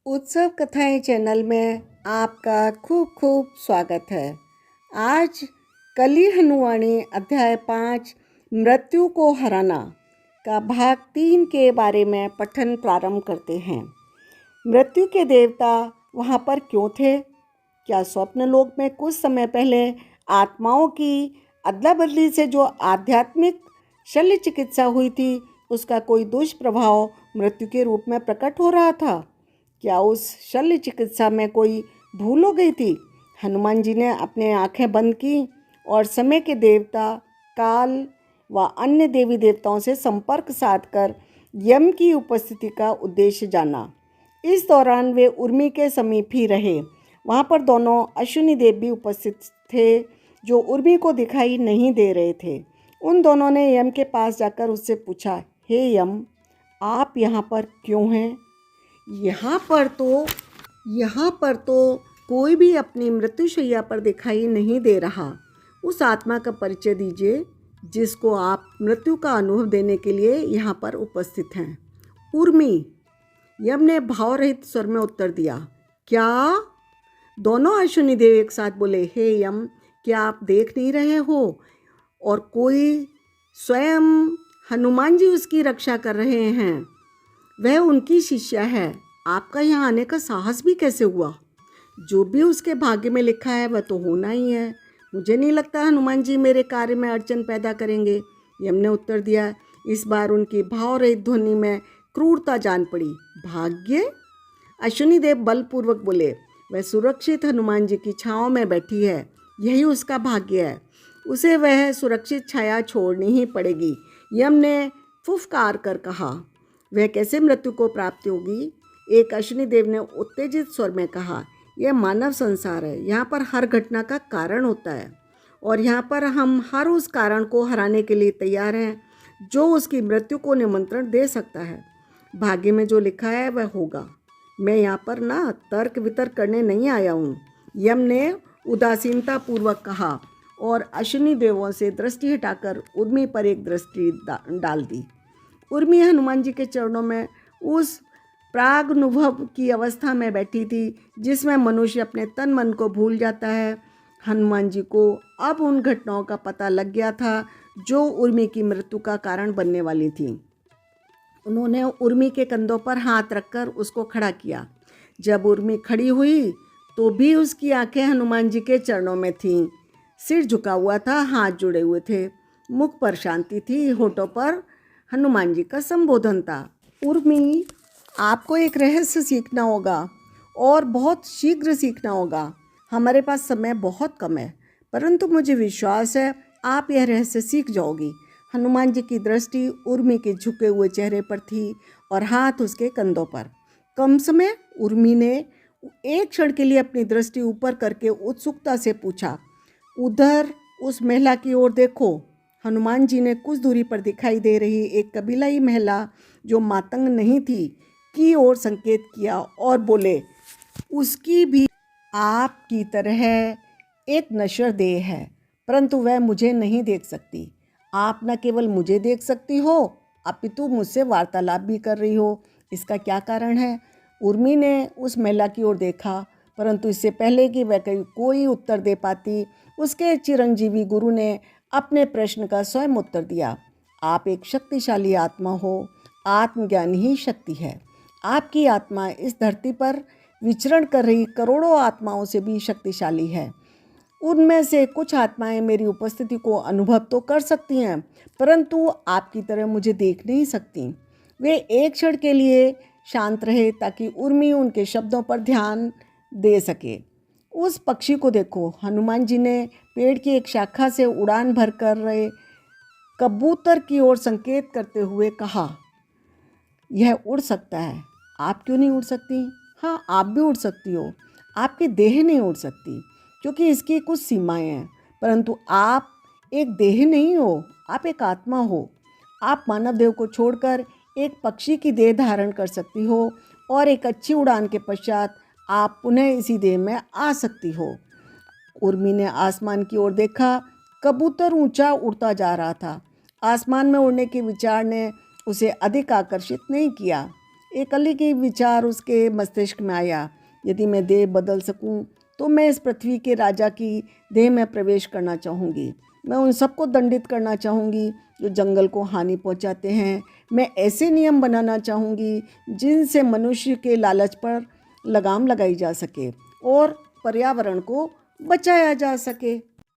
उत्सव कथाएं चैनल में आपका खूब खूब स्वागत है। आज कली हनुवाणी अध्याय 5 मृत्यु को हराना का भाग 3 के बारे में पठन प्रारंभ करते हैं। मृत्यु के देवता वहाँ पर क्यों थे? क्या स्वप्न लोक में कुछ समय पहले आत्माओं की अदला बदली से जो आध्यात्मिक शल्य चिकित्सा हुई थी उसका कोई दुष्प्रभाव मृत्यु के रूप में प्रकट हो रहा था? क्या उस शल्य चिकित्सा में कोई भूल हो गई थी? हनुमान जी ने अपने आंखें बंद की और समय के देवता, काल व अन्य देवी देवताओं से संपर्क साधकर यम की उपस्थिति का उद्देश्य जाना। इस दौरान वे उर्मी के समीप ही रहे। वहाँ पर दोनों अश्विनी देव भी उपस्थित थे जो उर्मी को दिखाई नहीं दे रहे थे। उन दोनों ने यम के पास जाकर उससे पूछा, हे यम, आप यहाँ पर क्यों हैं? यहाँ पर तो कोई भी अपनी मृत्युशैया पर दिखाई नहीं दे रहा। उस आत्मा का परिचय दीजिए जिसको आप मृत्यु का अनुभव देने के लिए यहाँ पर उपस्थित हैं। उर्मी, यम ने भावरहित स्वर में उत्तर दिया। क्या? दोनों अश्विनी देव एक साथ बोले, हे यम, क्या आप देख नहीं रहे हो? और कोई स्वयं हनुमान जी उसकी रक्षा कर रहे हैं। वह उनकी शिष्या है। आपका यहाँ आने का साहस भी कैसे हुआ? जो भी उसके भाग्य में लिखा है वह तो होना ही है। मुझे नहीं लगता हनुमान जी मेरे कार्य में अड़चन पैदा करेंगे। यम ने उत्तर दिया। इस बार उनकी भावरहित ध्वनि में क्रूरता जान पड़ी। भाग्य? अश्विनी देव बलपूर्वक बोले। वह सुरक्षित हनुमान जी की छाँव में बैठी है, यही उसका भाग्य है। उसे वह सुरक्षित छाया छोड़नी ही पड़ेगी। यम ने फुफकार कर कहा। वह कैसे मृत्यु को प्राप्ति होगी? एक अश्विनी देव ने उत्तेजित स्वर में कहा। यह मानव संसार है। यहाँ पर हर घटना का कारण होता है और यहाँ पर हम हर उस कारण को हराने के लिए तैयार हैं जो उसकी मृत्यु को निमंत्रण दे सकता है। भाग्य में जो लिखा है वह होगा। मैं यहाँ पर तर्क वितर्क करने नहीं आया हूँ, यम ने उदासीनता पूर्वक कहा और अश्विनी देवों से दृष्टि हटाकर उर्मी पर एक दृष्टि डाल दी। उर्मी हनुमान जी के चरणों में उस प्रागनुभव की अवस्था में बैठी थी जिसमें मनुष्य अपने तन मन को भूल जाता है। हनुमान जी को अब उन घटनाओं का पता लग गया था जो उर्मी की मृत्यु का कारण बनने वाली थी। उन्होंने उर्मी के कंधों पर हाथ रखकर उसको खड़ा किया। जब उर्मी खड़ी हुई तो भी उसकी आंखें हनुमान जी के चरणों में थीं। सिर झुका हुआ था, हाथ जुड़े हुए थे, मुख पर शांति थी, होठों पर हनुमान जी का संबोधन था। उर्मी, आपको एक रहस्य सीखना होगा और बहुत शीघ्र सीखना होगा। हमारे पास समय बहुत कम है, परंतु मुझे विश्वास है आप यह रहस्य सीख जाओगी। हनुमान जी की दृष्टि उर्मी के झुके हुए चेहरे पर थी और हाथ उसके कंधों पर। कम समय उर्मी ने एक क्षण के लिए अपनी दृष्टि ऊपर करके उत्सुकता से पूछा, उधर उस महिला की ओर देखो। हनुमान जी ने कुछ दूरी पर दिखाई दे रही एक कबीलाई महिला जो मातंग नहीं थी की ओर संकेत किया और बोले, उसकी भी आपकी तरह एक नश्वर देह है, परंतु वह मुझे नहीं देख सकती। आप न केवल मुझे देख सकती हो अपितु मुझसे वार्तालाप भी कर रही हो। इसका क्या कारण है? उर्मी ने उस महिला की ओर देखा, परंतु इससे पहले कि वह कोई उत्तर दे पाती उसके चिरंजीवी गुरु ने अपने प्रश्न का स्वयं उत्तर दिया। आप एक शक्तिशाली आत्मा हो। आत्मज्ञान ही शक्ति है। आपकी आत्मा इस धरती पर विचरण कर रही करोड़ों आत्माओं से भी शक्तिशाली है। उनमें से कुछ आत्माएं मेरी उपस्थिति को अनुभव तो कर सकती हैं, परंतु आपकी तरह मुझे देख नहीं सकती। वे एक क्षण के लिए शांत रहे ताकि उर्मी उनके शब्दों पर ध्यान दे सके। उस पक्षी को देखो। हनुमान जी ने पेड़ की एक शाखा से उड़ान भर कर रहे कबूतर की ओर संकेत करते हुए कहा, यह उड़ सकता है। आप क्यों नहीं उड़ सकती? हाँ, आप भी उड़ सकती हो। आपकी देह नहीं उड़ सकती क्योंकि इसकी कुछ सीमाएं हैं, परंतु आप एक देह नहीं हो, आप एक आत्मा हो। आप मानव देह को छोड़कर एक पक्षी की देह धारण कर सकती हो और एक अच्छी उड़ान के पश्चात आप पुनः इसी देह में आ सकती हो। उर्मी ने आसमान की ओर देखा। कबूतर ऊंचा उड़ता जा रहा था। आसमान में उड़ने के विचार ने उसे अधिक आकर्षित नहीं किया। एक अलग ही विचार उसके मस्तिष्क में आया, यदि मैं देह बदल सकूं तो मैं इस पृथ्वी के राजा की देह में प्रवेश करना चाहूँगी। मैं उन सबको दंडित करना चाहूँगी जो जंगल को हानि पहुँचाते हैं। मैं ऐसे नियम बनाना चाहूँगी जिनसे मनुष्य के लालच पर लगाम लगाई जा सके और पर्यावरण को बचाया जा सके।